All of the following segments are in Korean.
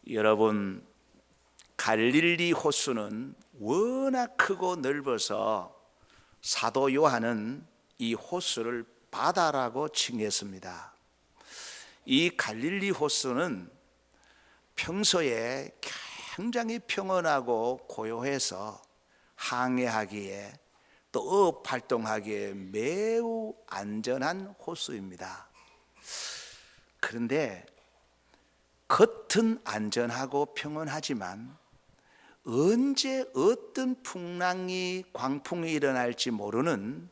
여러분, 갈릴리 호수는 워낙 크고 넓어서 사도 요한은 이 호수를 바다라고 칭했습니다. 이 갈릴리 호수는 평소에 굉장히 평온하고 고요해서 항해하기에 또 어업 활동하기에 매우 안전한 호수입니다. 그런데 겉은 안전하고 평온하지만 언제 어떤 풍랑이 광풍이 일어날지 모르는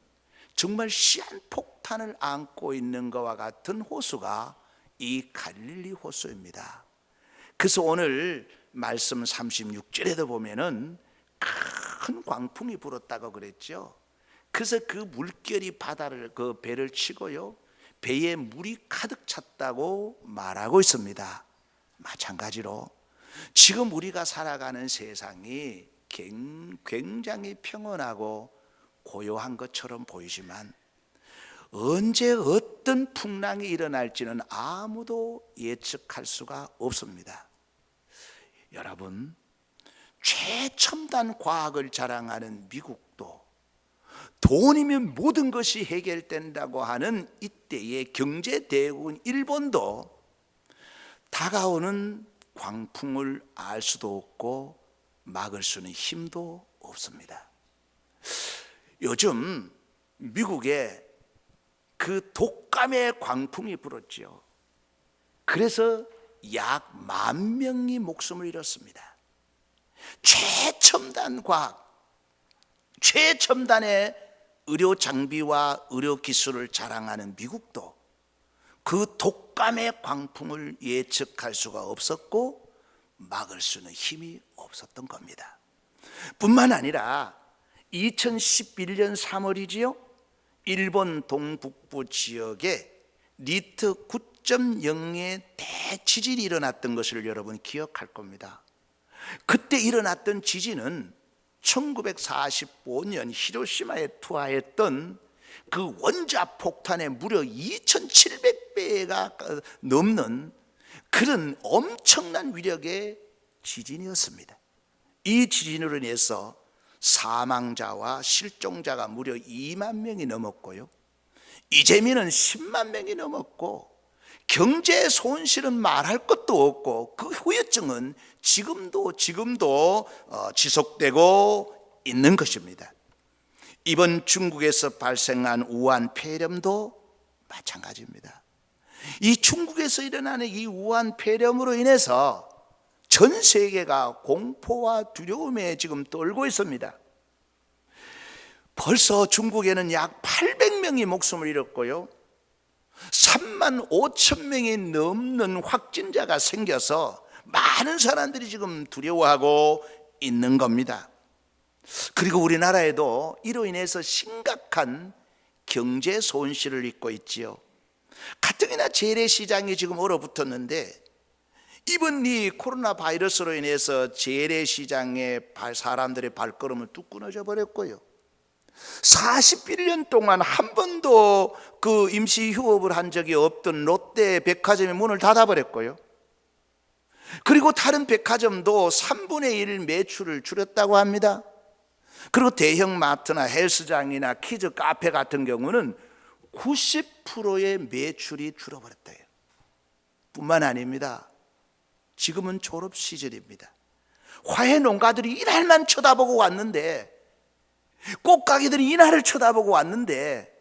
정말 시한폭탄을 안고 있는 것과 같은 호수가 이 갈릴리 호수입니다. 그래서 오늘 말씀 36절에도 보면은 큰 광풍이 불었다고 그랬죠. 그래서 그 물결이 바다를 그 배를 치고요, 배에 물이 가득 찼다고 말하고 있습니다. 마찬가지로 지금 우리가 살아가는 세상이 굉장히 평온하고 고요한 것처럼 보이지만 언제 어떤 풍랑이 일어날지는 아무도 예측할 수가 없습니다. 여러분, 최첨단 과학을 자랑하는 미국도 돈이면 모든 것이 해결된다고 하는 이때의 경제 대국인 일본도 다가오는 광풍을 알 수도 없고 막을 수는 힘도 없습니다. 요즘 미국에 그 독감의 광풍이 불었죠. 그래서 약 10,000명이 목숨을 잃었습니다. 최첨단 과학, 최첨단의 의료 장비와 의료 기술을 자랑하는 미국도 그 독감의 광풍을 예측할 수가 없었고 막을 수는 힘이 없었던 겁니다. 뿐만 아니라 2011년 3월이지요, 일본 동북부 지역에 리터 9.0의 대지진이 일어났던 것을 여러분 기억할 겁니다. 그때 일어났던 지진은 1945년 히로시마에 투하했던 그 원자폭탄의 무려 2,700배가 넘는 그런 엄청난 위력의 지진이었습니다. 이 지진으로 인해서 사망자와 실종자가 무려 2만 명이 넘었고요, 이재민은 10만 명이 넘었고, 경제 손실은 말할 것도 없고 그 후유증은 지금도 지속되고 있는 것입니다. 이번 중국에서 발생한 우한 폐렴도 마찬가지입니다. 이 중국에서 일어나는 이 우한 폐렴으로 인해서 전 세계가 공포와 두려움에 지금 떨고 있습니다. 벌써 중국에는 약 800명이 목숨을 잃었고요, 35,000명이 넘는 확진자가 생겨서 많은 사람들이 지금 두려워하고 있는 겁니다. 그리고 우리나라에도 이로 인해서 심각한 경제 손실을 입고 있지요. 가뜩이나 재래시장이 지금 얼어붙었는데 이번 이 코로나 바이러스로 인해서 재래시장에 사람들의 발걸음을 뚝 끊어져 버렸고요, 41년 동안 한 번도 그 임시 휴업을 한 적이 없던 롯데 백화점이 문을 닫아버렸고요, 그리고 다른 백화점도 3분의 1 매출을 줄였다고 합니다. 그리고 대형 마트나 헬스장이나 키즈 카페 같은 경우는 90%의 매출이 줄어버렸대요. 뿐만 아닙니다. 지금은 졸업 시즌입니다. 화훼 농가들이 이날만 쳐다보고 왔는데, 꽃가게들이 이날을 쳐다보고 왔는데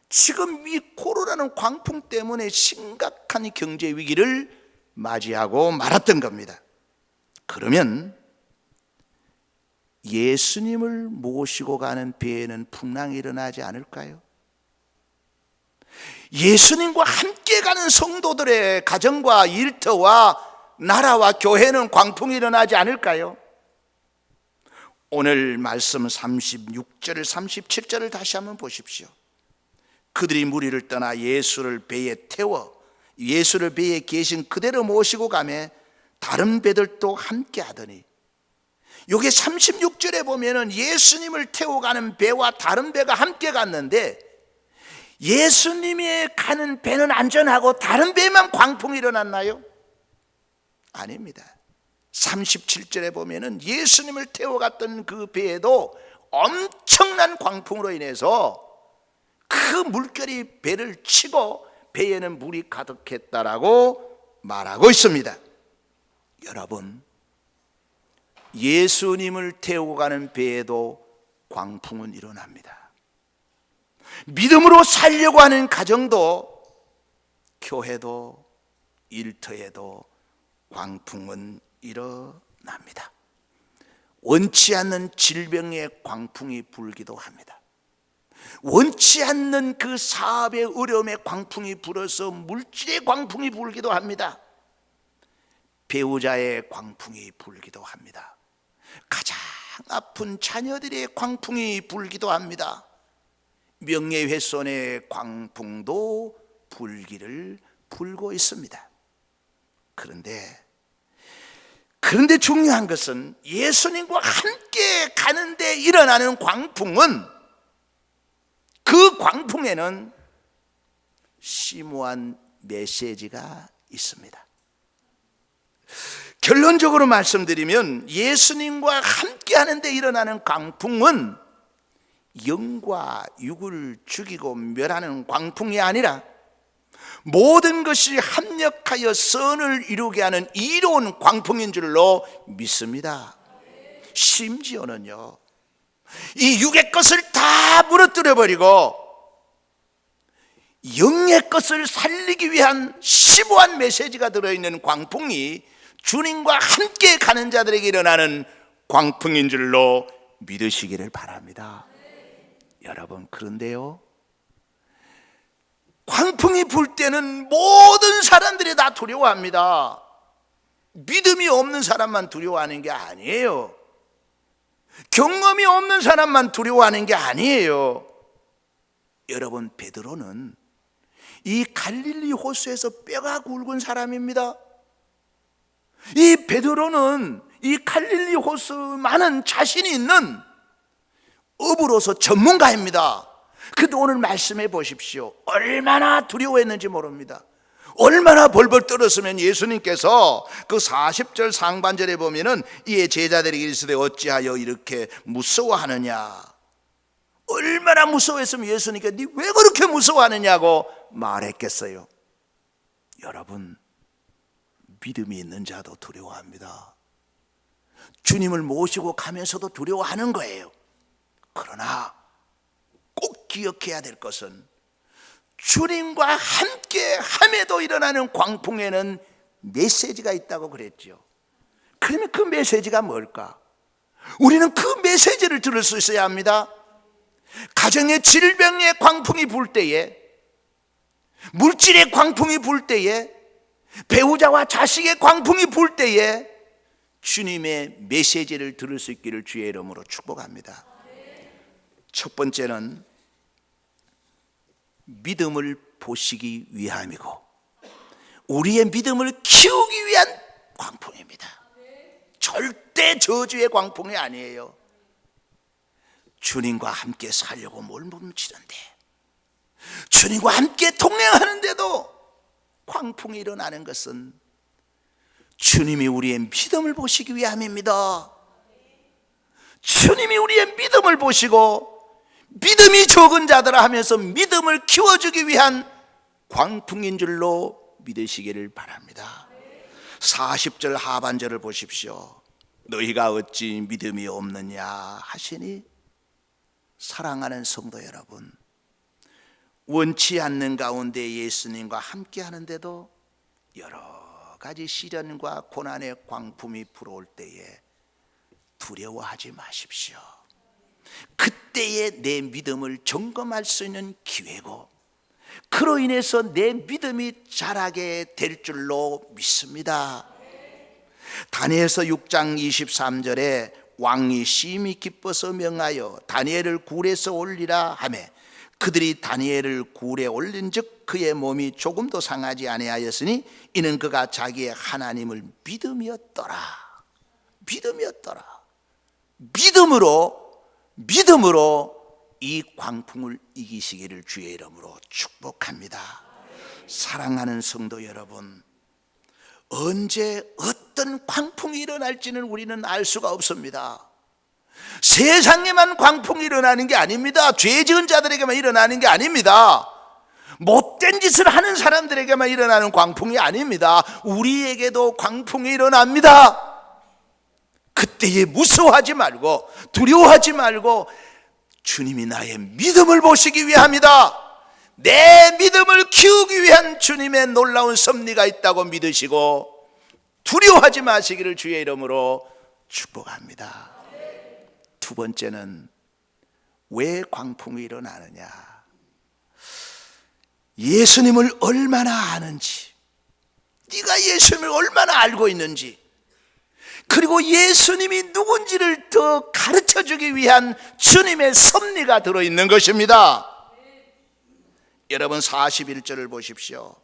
지금 이 코로나는 광풍 때문에 심각한 경제 위기를 맞이하고 말았던 겁니다. 그러면 예수님을 모시고 가는 배에는 풍랑이 일어나지 않을까요? 예수님과 함께 가는 성도들의 가정과 일터와 나라와 교회는 광풍이 일어나지 않을까요? 오늘 말씀 36절 37절을 다시 한번 보십시오. 그들이 무리를 떠나 예수를 배에 태워 예수를 배에 계신 그대로 모시고 가매 다른 배들도 함께 하더니, 여기 36절에 보면은 예수님을 태워가는 배와 다른 배가 함께 갔는데 예수님이 가는 배는 안전하고 다른 배만 광풍이 일어났나요? 아닙니다. 37절에 보면은 예수님을 태워갔던 그 배에도 엄청난 광풍으로 인해서 그 물결이 배를 치고 배에는 물이 가득했다라고 말하고 있습니다. 여러분, 예수님을 태우고 가는 배에도 광풍은 일어납니다. 믿음으로 살려고 하는 가정도, 교회도, 일터에도 광풍은 일어납니다. 원치 않는 질병의 광풍이 불기도 합니다. 원치 않는 그 사업의 어려움의 광풍이 불어서 물질의 광풍이 불기도 합니다. 배우자의 광풍이 불기도 합니다. 가장 아픈 자녀들의 광풍이 불기도 합니다. 명예훼손의 광풍도 불기를 불고 있습니다. 그런데 중요한 것은 예수님과 함께 가는데 일어나는 광풍은, 그 광풍에는 심오한 메시지가 있습니다. 결론적으로 말씀드리면 예수님과 함께 하는데 일어나는 광풍은 영과 육을 죽이고 멸하는 광풍이 아니라 모든 것이 합력하여 선을 이루게 하는 이로운 광풍인 줄로 믿습니다. 심지어는요, 이 육의 것을 다 무너뜨려 버리고 영의 것을 살리기 위한 심오한 메시지가 들어있는 광풍이 주님과 함께 가는 자들에게 일어나는 광풍인 줄로 믿으시기를 바랍니다. 여러분, 그런데요, 광풍이 불 때는 모든 사람들이 다 두려워합니다. 믿음이 없는 사람만 두려워하는 게 아니에요. 경험이 없는 사람만 두려워하는 게 아니에요. 여러분, 베드로는 이 갈릴리 호수에서 뼈가 굵은 사람입니다. 이 베드로는 이 갈릴리 호수만은 자신이 있는 업으로서 전문가입니다. 그런데 오늘 말씀해 보십시오. 얼마나 두려워했는지 모릅니다. 얼마나 벌벌 떨었으면 예수님께서 그 40절 상반절에 보면은 이에 제자들에게 이르시되 어찌하여 이렇게 무서워하느냐, 얼마나 무서워했으면 예수님께 네 왜 그렇게 무서워하느냐고 말했겠어요. 여러분, 믿음이 있는 자도 두려워합니다. 주님을 모시고 가면서도 두려워하는 거예요. 그러나 꼭 기억해야 될 것은 주님과 함께 함에도 일어나는 광풍에는 메시지가 있다고 그랬죠. 그러면 그 메시지가 뭘까? 우리는 그 메시지를 들을 수 있어야 합니다. 가정의 질병의 광풍이 불 때에, 물질의 광풍이 불 때에, 배우자와 자식의 광풍이 불 때에 주님의 메시지를 들을 수 있기를 주의 이름으로 축복합니다. 첫 번째는 믿음을 보시기 위함이고 우리의 믿음을 키우기 위한 광풍입니다. 절대 저주의 광풍이 아니에요. 주님과 함께 살려고 몰뭉치는데, 주님과 함께 동행하는데도 광풍이 일어나는 것은 주님이 우리의 믿음을 보시기 위함입니다. 주님이 우리의 믿음을 보시고 믿음이 적은 자들아 하면서 믿음을 키워주기 위한 광풍인 줄로 믿으시기를 바랍니다. 40절 하반절을 보십시오. 너희가 어찌 믿음이 없느냐 하시니, 사랑하는 성도 여러분, 원치 않는 가운데 예수님과 함께 하는데도 여러 가지 시련과 고난의 광풍이 불어올 때에 두려워하지 마십시오. 그때에 내 믿음을 점검할 수 있는 기회고, 그로 인해서 내 믿음이 자라게 될 줄로 믿습니다. 다니엘서 6장 23절에 왕이 심히 기뻐서 명하여 다니엘을 굴에서 올리라 하매 그들이 다니엘을 굴에 올린즉 그의 몸이 조금도 상하지 아니하였으니 이는 그가 자기의 하나님을 믿음이었더라. 믿음으로 이 광풍을 이기시기를 주의 이름으로 축복합니다. 사랑하는 성도 여러분, 언제 어떤 광풍이 일어날지는 우리는 알 수가 없습니다. 세상에만 광풍이 일어나는 게 아닙니다. 죄 지은 자들에게만 일어나는 게 아닙니다. 못된 짓을 하는 사람들에게만 일어나는 광풍이 아닙니다. 우리에게도 광풍이 일어납니다. 그때에 무서워하지 말고 두려워하지 말고 주님이 나의 믿음을 보시기 위함이다, 내 믿음을 키우기 위한 주님의 놀라운 섭리가 있다고 믿으시고 두려워하지 마시기를 주의 이름으로 축복합니다. 두 번째는 왜 광풍이 일어나느냐, 예수님을 얼마나 아는지, 네가 예수님을 얼마나 알고 있는지, 그리고 예수님이 누군지를 더 가르쳐주기 위한 주님의 섭리가 들어있는 것입니다. 여러분 41절을 보십시오.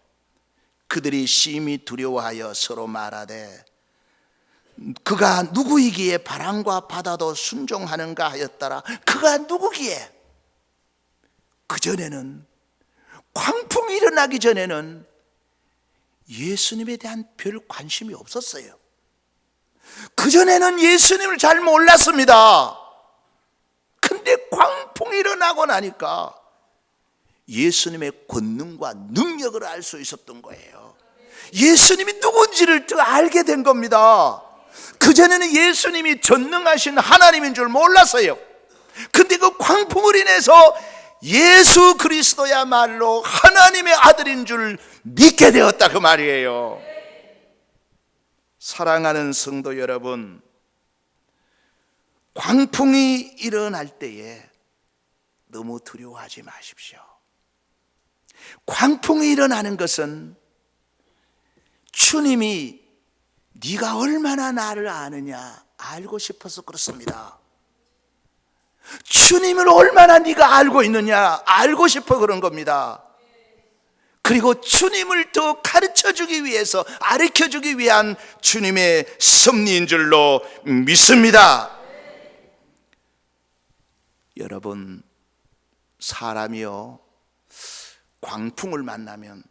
그들이 심히 두려워하여 서로 말하되 그가 누구이기에 바람과 바다도 순종하는가 하였더라. 그가 누구기에? 그전에는, 광풍이 일어나기 전에는 예수님에 대한 별 관심이 없었어요. 그전에는 예수님을 잘 몰랐습니다. 근데 광풍이 일어나고 나니까 예수님의 권능과 능력을 알 수 있었던 거예요. 예수님이 누군지를 더 알게 된 겁니다. 그전에는 예수님이 전능하신 하나님인 줄 몰랐어요. 근데 그 광풍을 인해서 예수 그리스도야말로 하나님의 아들인 줄 믿게 되었다, 그 말이에요. 사랑하는 성도 여러분, 광풍이 일어날 때에 너무 두려워하지 마십시오. 광풍이 일어나는 것은 주님이 네가 얼마나 나를 아느냐 알고 싶어서 그렇습니다. 주님을 얼마나 네가 알고 있느냐 알고 싶어 그런 겁니다. 그리고 주님을 더 가르쳐주기 위해서, 가르쳐주기 위한 주님의 섭리인 줄로 믿습니다. 여러분, 사람이요, 광풍을 만나면,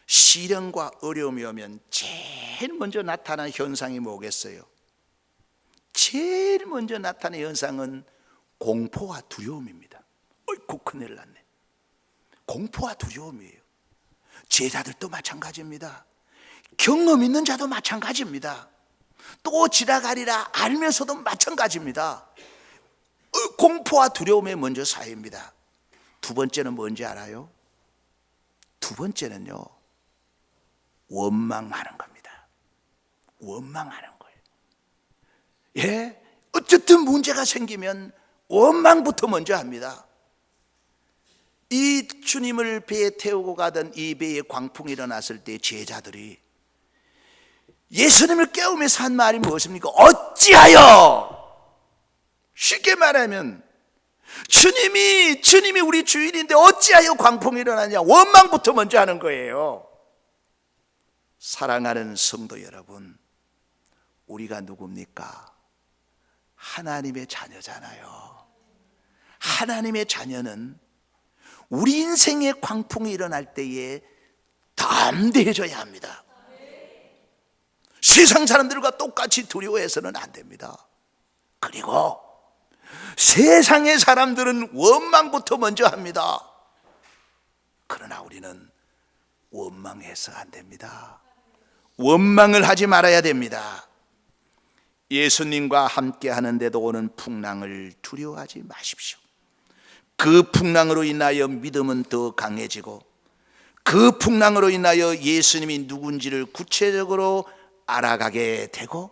시련과 어려움이 오면 제일 먼저 나타나는 현상이 뭐겠어요? 제일 먼저 나타나는 현상은 공포와 두려움입니다. 어이구, 큰일 났네. 공포와 두려움이에요. 제자들도 마찬가지입니다. 경험 있는 자도 마찬가지입니다. 또 지나가리라 알면서도 마찬가지입니다. 공포와 두려움에 먼저 쌓입니다. 두 번째는 뭔지 알아요? 두 번째는요, 원망하는 겁니다. 원망하는 거예요. 예? 어쨌든 문제가 생기면 원망부터 먼저 합니다. 이 주님을 배에 태우고 가던 이 배에 광풍이 일어났을 때 제자들이 예수님을 깨우면서 한 말이 무엇입니까? 어찌하여, 쉽게 말하면 주님이 우리 주인인데 어찌하여 광풍이 일어나냐, 원망부터 먼저 하는 거예요. 사랑하는 성도 여러분, 우리가 누굽니까? 하나님의 자녀잖아요. 하나님의 자녀는 우리 인생에 광풍이 일어날 때에 담대해져야 합니다. 세상 사람들과 똑같이 두려워해서는 안 됩니다. 그리고 세상의 사람들은 원망부터 먼저 합니다. 그러나 우리는 원망해서 안 됩니다. 원망을 하지 말아야 됩니다. 예수님과 함께 하는데도 오는 풍랑을 두려워하지 마십시오. 그 풍랑으로 인하여 믿음은 더 강해지고, 그 풍랑으로 인하여 예수님이 누군지를 구체적으로 알아가게 되고,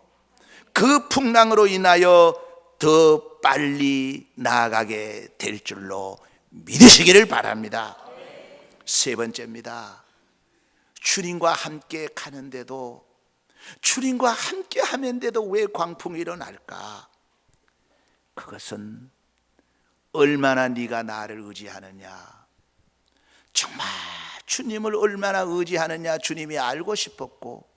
그 풍랑으로 인하여 더 빨리 나아가게 될 줄로 믿으시기를 바랍니다. 세 번째입니다. 주님과 함께 가는데도, 주님과 함께 하면서도 왜 광풍이 일어날까? 그것은 얼마나 네가 나를 의지하느냐, 정말 주님을 얼마나 의지하느냐 주님이 알고 싶었고,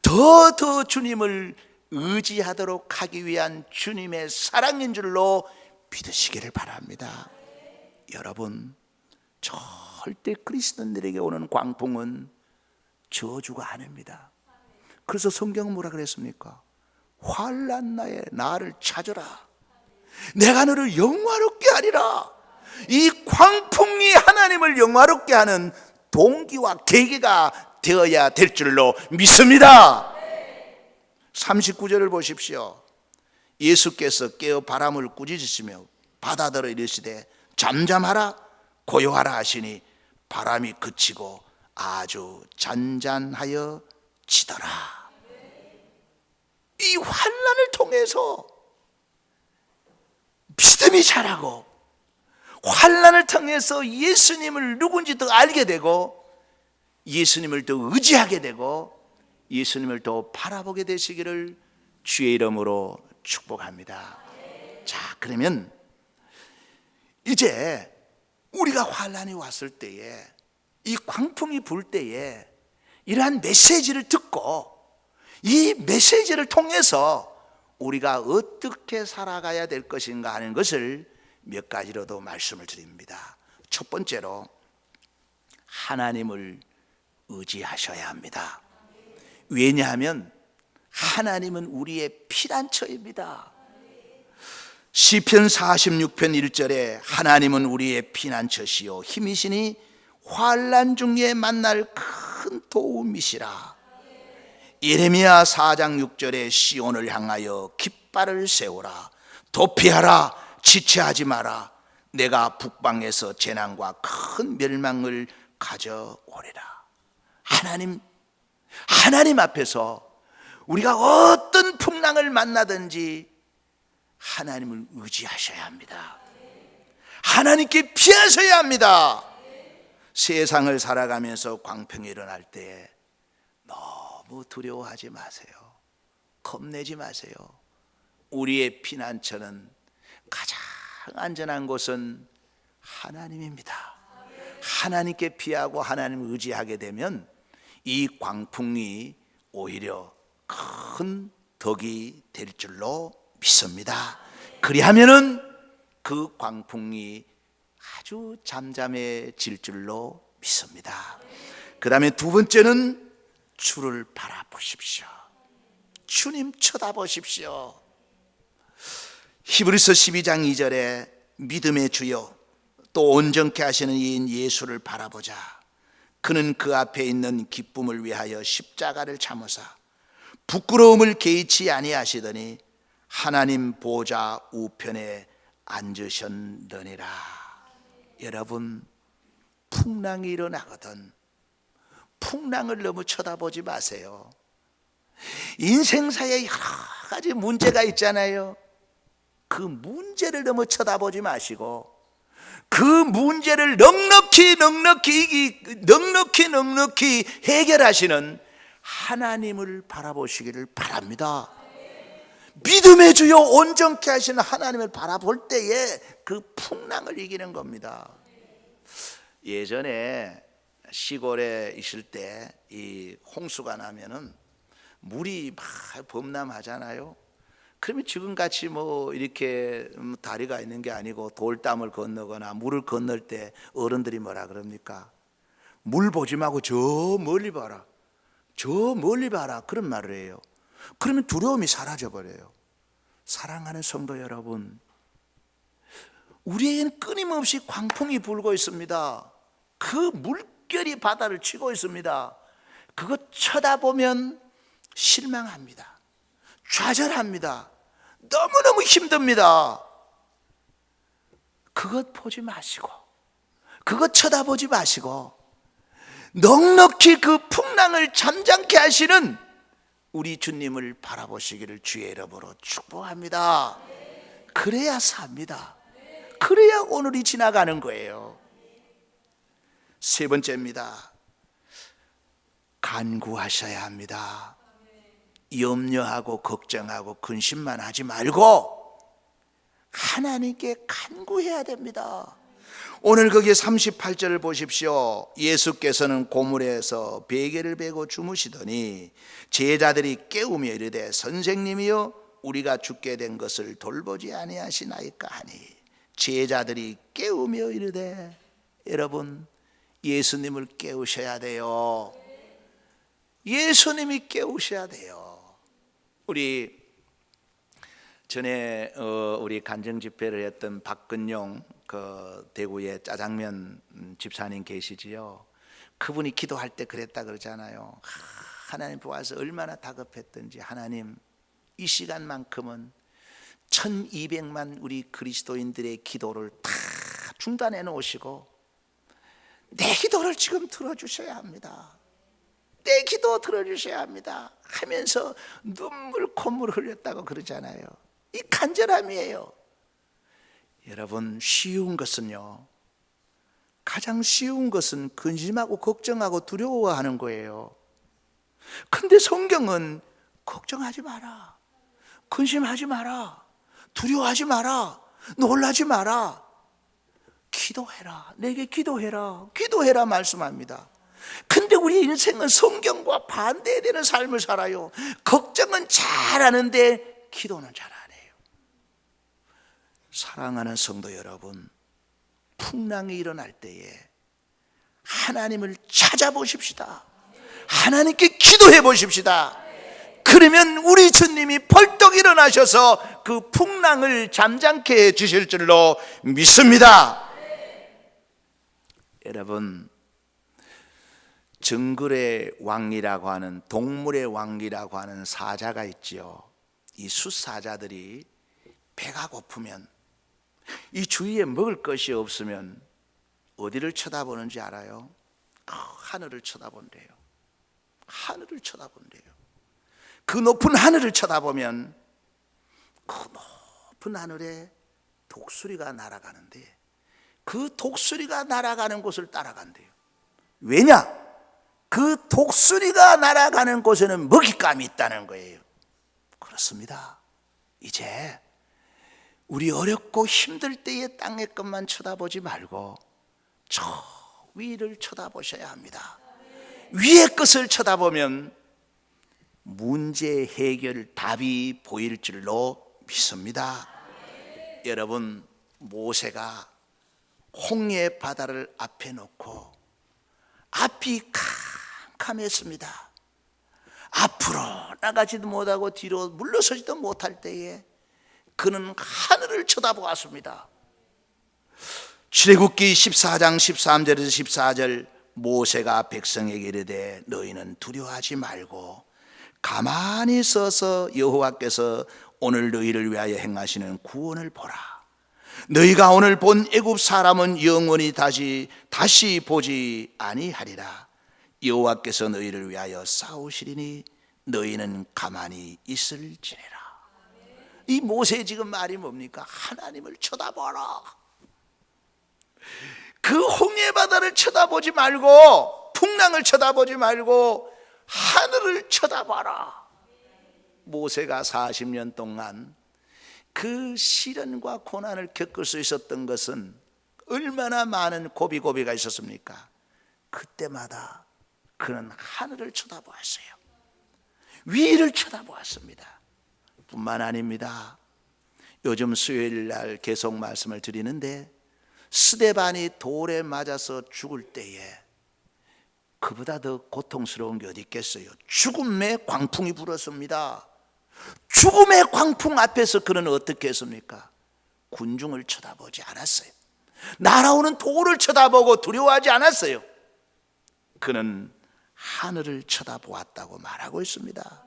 더 주님을 의지하도록 하기 위한 주님의 사랑인 줄로 믿으시기를 바랍니다. 여러분, 절대 그리스도인들에게 오는 광풍은 저주가 아닙니다. 그래서 성경은 뭐라 그랬습니까? 환난 나에 나를 찾으라. 내가 너를 영화롭게 하리라. 이 광풍이 하나님을 영화롭게 하는 동기와 계기가 되어야 될 줄로 믿습니다. 39절을 보십시오. 예수께서 깨어 바람을 꾸짖으시며 바다더러 이르시되 잠잠하라 고요하라 하시니 바람이 그치고 아주 잔잔하여 지더라. 이 환난을 통해서 믿음이 자라고, 환난을 통해서 예수님을 누군지 더 알게 되고, 예수님을 더 의지하게 되고, 예수님을 더 바라보게 되시기를 주의 이름으로 축복합니다. 자, 그러면 이제 우리가 환난이 왔을 때에, 이 광풍이 불 때에 이러한 메시지를 듣고 이 메시지를 통해서 우리가 어떻게 살아가야 될 것인가 하는 것을 몇 가지로도 말씀을 드립니다. 첫 번째로 하나님을 의지하셔야 합니다. 왜냐하면 하나님은 우리의 피난처입니다. 시편 46편 1절에 하나님은 우리의 피난처시요 힘이시니 환난 중에 만날 큰 도움이시라. 예레미야 4장 6절에 시온을 향하여 깃발을 세우라. 도피하라. 지체하지 마라. 내가 북방에서 재난과 큰 멸망을 가져오리라. 하나님 앞에서 우리가 어떤 풍랑을 만나든지 하나님을 의지하셔야 합니다. 하나님께 피하셔야 합니다. 세상을 살아가면서 광풍이 일어날 때 너무 두려워하지 마세요. 겁내지 마세요. 우리의 피난처는 가장 안전한 곳은 하나님입니다. 하나님께 피하고 하나님을 의지하게 되면 이 광풍이 오히려 큰 덕이 될 줄로 믿습니다. 그리하면은 그 광풍이 아주 잠잠해질 줄로 믿습니다. 그 다음에 두 번째는 주를 바라보십시오. 주님 쳐다보십시오. 히브리서 12장 2절에 믿음의 주여 또 온전케 하시는 이인 예수를 바라보자. 그는 그 앞에 있는 기쁨을 위하여 십자가를 참으사 부끄러움을 개의치 아니하시더니 하나님 보좌 우편에 앉으셨느니라. 여러분, 풍랑이 일어나거든 풍랑을 너무 쳐다보지 마세요. 인생사에 여러 가지 문제가 있잖아요. 그 문제를 너무 쳐다보지 마시고 그 문제를 넉넉히 해결하시는 하나님을 바라보시기를 바랍니다. 믿음의 주여 온전케 하시는 하나님을 바라볼 때에 그 풍랑을 이기는 겁니다. 예전에 시골에 있을 때 이 홍수가 나면은 물이 막 범람하잖아요. 그러면 지금같이 뭐 이렇게 다리가 있는 게 아니고 돌담을 건너거나 물을 건널 때 어른들이 뭐라 그럽니까? 물 보지 말고 저 멀리 봐라. 저 멀리 봐라. 그런 말을 해요. 그러면 두려움이 사라져 버려요. 사랑하는 성도 여러분, 우리에게는 끊임없이 광풍이 불고 있습니다. 그 물결이 바다를 치고 있습니다. 그거 쳐다보면 실망합니다. 좌절합니다. 너무너무 힘듭니다. 그것 보지 마시고 그것 쳐다보지 마시고 넉넉히 그 풍랑을 잠잠케 하시는 우리 주님을 바라보시기를 주의 이름으로 축복합니다. 그래야 삽니다. 그래야 오늘이 지나가는 거예요. 세 번째입니다. 간구하셔야 합니다. 염려하고 걱정하고 근심만 하지 말고 하나님께 간구해야 됩니다. 오늘 거기에 38절을 보십시오. 예수께서는 고물에서 베개를 베고 주무시더니 제자들이 깨우며 이르되 선생님이여 우리가 죽게 된 것을 돌보지 아니하시나이까 하니 제자들이 깨우며 이르되, 여러분 예수님을 깨우셔야 돼요. 예수님이 깨우셔야 돼요. 우리 전에 우리 간증 집회를 했던 박근용 그 대구의 짜장면 집사님 계시지요. 그분이 기도할 때 그랬다 그러잖아요. 하나님 보아서 얼마나 다급했던지, 하나님 이 시간만큼은 1200만 우리 그리스도인들의 기도를 다 중단해 놓으시고 내 기도를 지금 들어주셔야 합니다. 내 기도 들어주셔야 합니다 하면서 눈물 콧물 흘렸다고 그러잖아요. 이 간절함이에요. 여러분, 쉬운 것은요, 가장 쉬운 것은 근심하고 걱정하고 두려워하는 거예요. 근데 성경은 걱정하지 마라, 근심하지 마라, 두려워하지 마라, 놀라지 마라, 기도해라, 내게 기도해라, 기도해라 말씀합니다. 근데 우리 인생은 성경과 반대되는 삶을 살아요. 걱정은 잘하는데 기도는 잘 안 해요. 사랑하는 성도 여러분, 풍랑이 일어날 때에 하나님을 찾아보십시다. 하나님께 기도해 보십시다. 그러면 우리 주님이 벌떡 일어나셔서 그 풍랑을 잠잠케 해 주실 줄로 믿습니다. 여러분, 정글의 왕이라고 하는, 동물의 왕이라고 하는 사자가 있지요. 이 숫사자들이 배가 고프면, 이 주위에 먹을 것이 없으면 어디를 쳐다보는지 알아요? 하늘을 쳐다본대요. 하늘을 쳐다본대요. 그 높은 하늘을 쳐다보면 그 높은 하늘에 독수리가 날아가는데 그 독수리가 날아가는 곳을 따라간대요. 왜냐? 그 독수리가 날아가는 곳에는 먹잇감이 있다는 거예요. 그렇습니다. 이제 우리 어렵고 힘들 때의 땅의 것만 쳐다보지 말고 저 위를 쳐다보셔야 합니다. 위의 것을 쳐다보면 문제 해결 답이 보일 줄로 믿습니다. 여러분, 모세가 홍해 바다를 앞에 놓고 앞이 캄캄했습니다. 앞으로 나가지도 못하고 뒤로 물러서지도 못할 때에 그는 하늘을 쳐다보았습니다. 출애굽기 14장 13절에서 14절, 모세가 백성에게 이르되 너희는 두려워하지 말고 가만히 서서 여호와께서 오늘 너희를 위하여 행하시는 구원을 보라. 너희가 오늘 본 애굽 사람은 영원히 다시 보지 아니하리라. 여호와께서 너희를 위하여 싸우시리니 너희는 가만히 있을지니라. 이 모세의 지금 말이 뭡니까? 하나님을 쳐다봐라. 그 홍해 바다를 쳐다보지 말고, 풍랑을 쳐다보지 말고 하늘을 쳐다봐라. 모세가 40년 동안 그 시련과 고난을 겪을 수 있었던 것은 얼마나 많은 고비가 있었습니까? 그때마다 그는 하늘을 쳐다보았어요. 위를 쳐다보았습니다. 뿐만 아닙니다. 요즘 수요일 날 계속 말씀을 드리는데, 스데반이 돌에 맞아서 죽을 때에 그보다 더 고통스러운 게 어디 있겠어요? 죽음의 광풍이 불었습니다. 죽음의 광풍 앞에서 그는 어떻게 했습니까? 군중을 쳐다보지 않았어요. 날아오는 돌을 쳐다보고 두려워하지 않았어요. 그는 하늘을 쳐다보았다고 말하고 있습니다.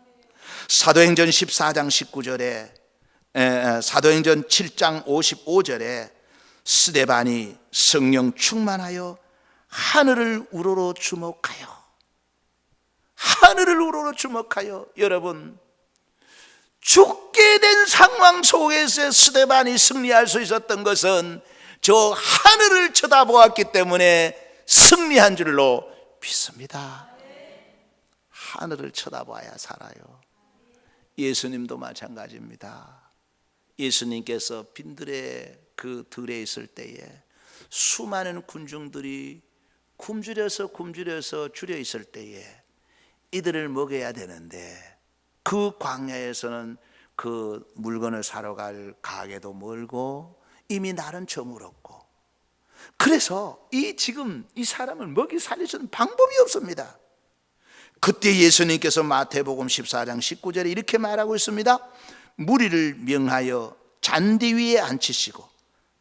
사도행전 14장 19절에, 사도행전 7장 55절에 스데반이 성령 충만하여 하늘을 우러러 주목하여, 하늘을 우러러 주목하여, 여러분, 죽게 된 상황 속에서 스데반이 승리할 수 있었던 것은 저 하늘을 쳐다보았기 때문에 승리한 줄로 믿습니다. 하늘을 쳐다봐야 살아요. 예수님도 마찬가지입니다. 예수님께서 빈들의 그 들에 있을 때에 수많은 군중들이 굶주려서 줄여 있을 때에 이들을 먹여야 되는데, 그 광야에서는 그 물건을 사러 갈 가게도 멀고 이미 날은 저물었고, 그래서 지금 이 사람을 먹이 살릴 수 있는 방법이 없습니다. 그때 예수님께서 마태복음 14장 19절에 이렇게 말하고 있습니다. 무리를 명하여 잔디 위에 앉히시고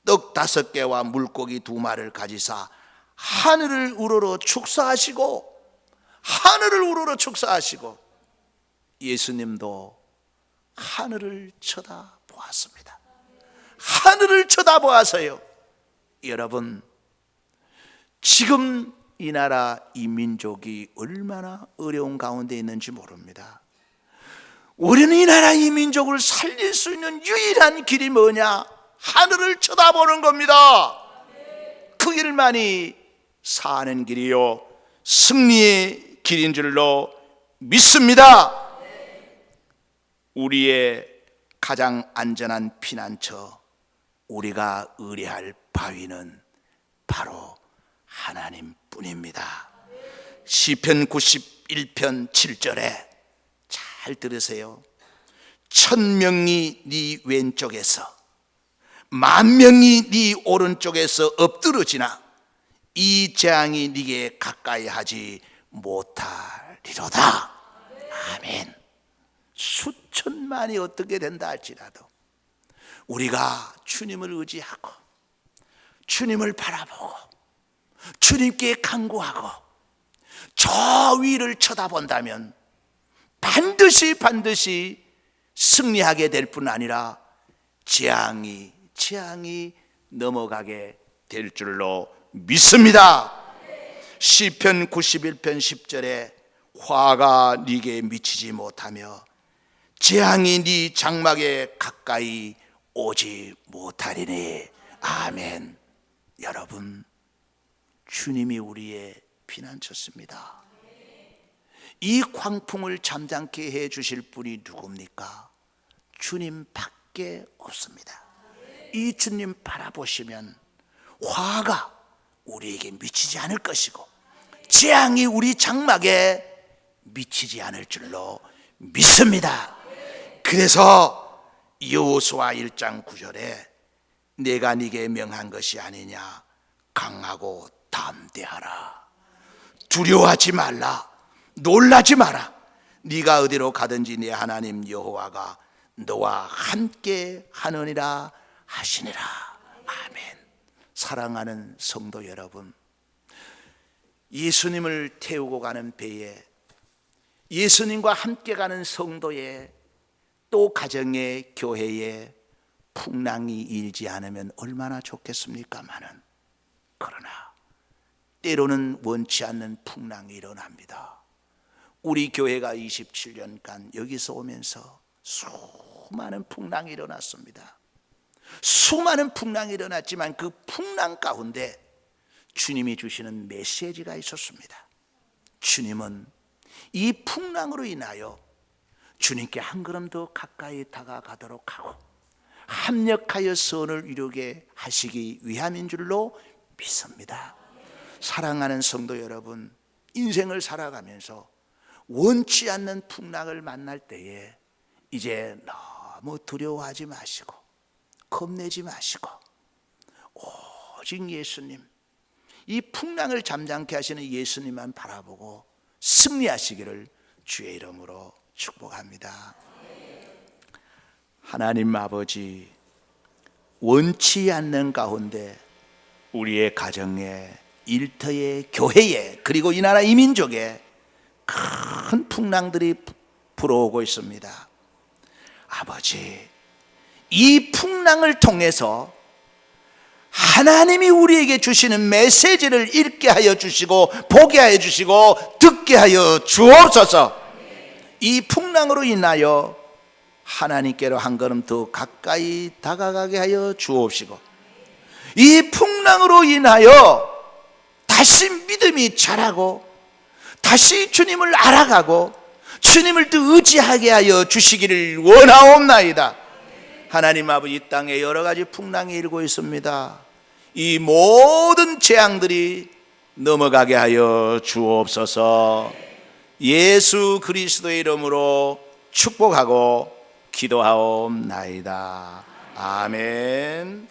떡 5개와 물고기 2마리를 가지사 하늘을 우러러 축사하시고, 하늘을 우러러 축사하시고, 예수님도 하늘을 쳐다보았습니다. 하늘을 쳐다보아서요. 여러분, 지금 이 나라 이 민족이 얼마나 어려운 가운데 있는지 모릅니다. 우리는 이 나라 이 민족을 살릴 수 있는 유일한 길이 뭐냐? 하늘을 쳐다보는 겁니다. 그 길만이 사는 길이요 승리의 길인 줄로 믿습니다. 우리의 가장 안전한 피난처, 우리가 의뢰할 바위는 바로 하나님뿐입니다. 시편 91편 7절에 잘 들으세요. 1000명이 네 왼쪽에서 10,000명이 네 오른쪽에서 엎드러지나 이 재앙이 네게 가까이 하지 못하리로다. 아멘. 수천만이 어떻게 된다 할지라도 우리가 주님을 의지하고 주님을 바라보고 주님께 간구하고 저 위를 쳐다본다면 반드시 승리하게 될 뿐 아니라 재앙이 넘어가게 될 줄로 믿습니다. 시편 91편 10절에 화가 네게 미치지 못하며 재앙이 네 장막에 가까이 오지 못하리니. 아멘. 여러분, 주님이 우리의 피난처습니다. 이 광풍을 잠잠케 해 주실 분이 누굽니까? 주님밖에 없습니다. 이 주님 바라보시면 화가 우리에게 미치지 않을 것이고 재앙이 우리 장막에 미치지 않을 줄로 믿습니다. 그래서 여호수아 1장 9절에 내가 네게 명한 것이 아니냐, 강하고 담대하라, 두려워하지 말라, 놀라지 마라, 네가 어디로 가든지 네 하나님 여호와가 너와 함께 하느니라 하시니라. 아멘. 사랑하는 성도 여러분, 예수님을 태우고 가는 배에, 예수님과 함께 가는 성도의 또 가정의 교회에 풍랑이 일지 않으면 얼마나 좋겠습니까마는, 그러나 때로는 원치 않는 풍랑이 일어납니다. 우리 교회가 27년간 여기서 오면서 수많은 풍랑이 일어났습니다. 수많은 풍랑이 일어났지만 그 풍랑 가운데 주님이 주시는 메시지가 있었습니다. 주님은 이 풍랑으로 인하여 주님께 한 걸음 더 가까이 다가가도록 하고 합력하여 선을 이루게 하시기 위함인 줄로 믿습니다. 사랑하는 성도 여러분, 인생을 살아가면서 원치 않는 풍랑을 만날 때에 이제 너무 두려워하지 마시고 겁내지 마시고 오직 예수님, 이 풍랑을 잠잠케 하시는 예수님만 바라보고 승리하시기를 주의 이름으로 축복합니다. 하나님 아버지, 원치 않는 가운데 우리의 가정에, 일터에, 교회에, 그리고 이 나라 이 민족에 큰 풍랑들이 불어오고 있습니다. 아버지, 이 풍랑을 통해서 하나님이 우리에게 주시는 메시지를 읽게 하여 주시고 보게 하여 주시고 듣게 하여 주옵소서. 이 풍랑으로 인하여 하나님께로 한 걸음 더 가까이 다가가게 하여 주옵시고, 이 풍랑으로 인하여 다시 믿음이 자라고 다시 주님을 알아가고 주님을 더 의지하게 하여 주시기를 원하옵나이다. 하나님 아버지, 이 땅에 여러 가지 풍랑이 일고 있습니다. 이 모든 재앙들이 넘어가게 하여 주옵소서. 예수 그리스도의 이름으로 축복하고 기도하옵나이다. 아멘.